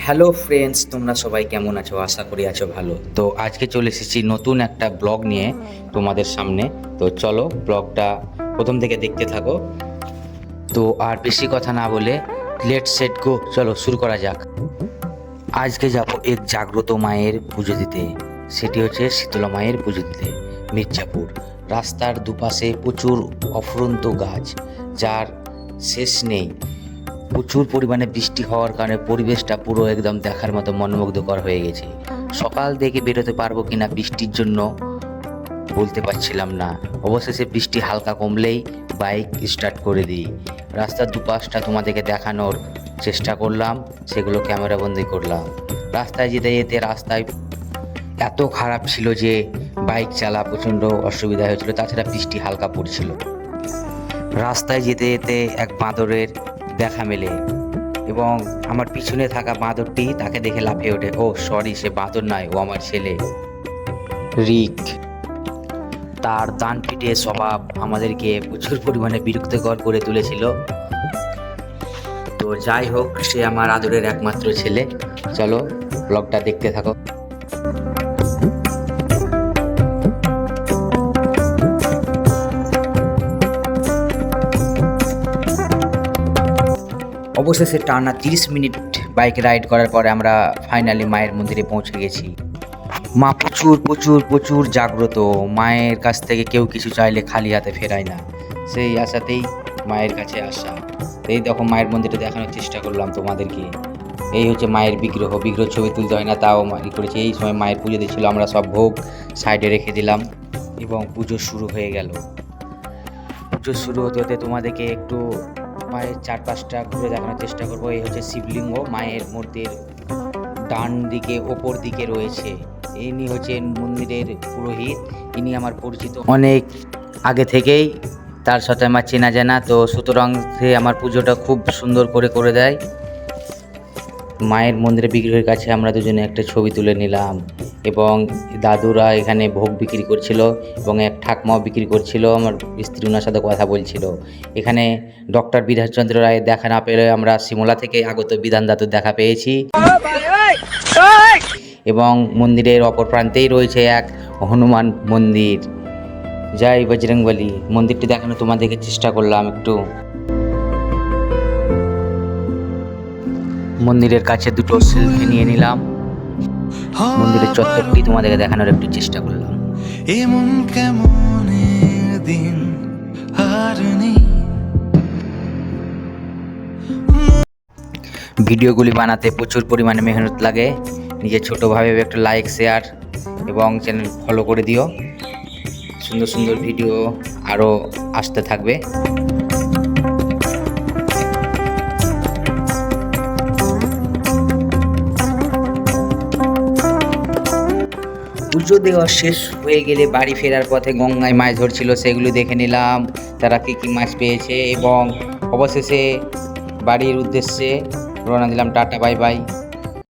Hello friends, তোমরা সবাই কেমন আছো? আশা করি আছো ভালো। তো আজকে চলে এসেছি নতুন একটা ব্লগ নিয়ে তোমাদের সামনে। তো চলো ব্লগটা প্রথম থেকে দেখতে থাকো। তো আর বেশি কথা না বলে লেট সেট গো, চলো শুরু করা যাক। আজকে যাব এক জাগ্রত মায়ের পুজো দিতে। সেটি হচ্ছে শীতলা মায়ের পুজো দিতে মির্জাপুর। রাস্তার দুপাশে প্রচুর অফুরন্ত গাছ, যার শেষ নেই। প্রচুর পরিমাণে বৃষ্টি হওয়ার কারণে পরিবেশটা পুরো একদম দেখার মতো মনোমুগ্ধকর হয়ে গেছে। সকাল থেকে বেরোতে পারবো কিনা বৃষ্টির জন্য বলতে পারছিলাম না। অবশেষে বৃষ্টি হালকা কমলেই বাইক স্টার্ট করে দিই। রাস্তার দুপাশটা তোমাদেরকে দেখানোর চেষ্টা করলাম, সেগুলো ক্যামেরাবন্দি করলাম। রাস্তায় যেতে যেতে রাস্তায় এত খারাপ ছিল যে বাইক চালা প্রচণ্ড অসুবিধা হয়েছিল, তাছাড়া বৃষ্টি হালকা পড়ছিল। রাস্তায় যেতে যেতে এক বাঁদরের দেখা মেলে এবং আমার পিছনে থাকা বাঁদরটি তাকে দেখে লাফিয়ে ওঠে। ও সরি, সে বাঁদর নয়, ও আমার ছেলে রিক। তার দান পিটে স্বভাব আমাদেরকে প্রচুর পরিমাণে বিরক্তিকর করে তুলেছিল। তো যাই হোক, সে আমার আদরের একমাত্র ছেলে। চলো ব্লগটা দেখতে থাকো। অবশেষে টানা 30 মিনিট বাইক রাইড করার পরে আমরা ফাইনালি মায়ের মন্দিরে পৌঁছে গেছি। মা প্রচুর প্রচুর প্রচুর জাগ্রত। মায়ের কাছ থেকে কেউ কিছু চাইলে খালি হাতে ফেরায় না, সেই আশাতেই মায়ের কাছে আসা। এই দেখো মায়ের মন্দিরটা দেখানোর চেষ্টা করলাম তোমাদেরকে। এই হচ্ছে মায়ের বিগ্রহ। ছবি তুলতে হয় না, তাও করেছি। এই সময় মায়ের পুজো দিচ্ছিল, আমরা সব ভোগ সাইডে রেখে দিলাম এবং পুজো শুরু হয়ে গেল। পুজো শুরু হতে হতে তোমাদেরকে একটু মায়ের চারপাশটা ঘুরে দেখানোর চেষ্টা করবো। এই হচ্ছে শিবলিঙ্গ, মায়ের মূর্তির ডান দিকে ওপর দিকে রয়েছে। ইনি হচ্ছেন মন্দিরের পুরোহিত। ইনি আমার পরিচিত অনেক আগে থেকেই, তার সাথে আমার চেনা জানা। তো সুতরাং সে আমার পুজোটা খুব সুন্দর করে দেয়। মায়ের মন্দিরের বিগ্রহের কাছে আমরা দুজনে একটা ছবি তুলে নিলাম এবং দাদুরা এখানে ভোগ বিক্রি করছিল এবং এক ঠাকমাও বিক্রি করছিল। আমার স্ত্রী ওনার সাথে কথা বলছিল। এখানে ডক্টর বিধানচন্দ্র রায়ের দেখা না পেলে আমরা সিমলা থেকে আগত বিধান দাদুর দেখা পেয়েছি। এবং মন্দিরের অপর প্রান্তেই রয়েছে এক হনুমান মন্দির। জয় বজরংবলী। মন্দিরটি দেখানো তোমাদেরকে চেষ্টা করলাম একটু। মন্দিরের কাছে দুটো সেলফি নিয়ে নিলাম। মন্দিরের চত্বরটি তোমাদেরকে দেখানোর একটু চেষ্টা করলাম। এমন কেমন দিন আর নেই। ভিডিওগুলি বানাতে প্রচুর পরিমাণে মেহনত লাগে। নিজের ছোটোভাবে একটা লাইক, শেয়ার এবং চ্যানেল ফলো করে দিও। সুন্দর সুন্দর ভিডিও আরও আসতে থাকবে। পুজো দেওয়া শেষ হয়ে গেলে বাড়ি ফেরার পথে গঙ্গায় মাছ ধরছিল, সেগুলো দেখে নিলাম তারা কী কী মাছ পেয়েছে এবং অবশেষে বাড়ির উদ্দেশ্যে রওনা দিলাম। Tata, bye bye.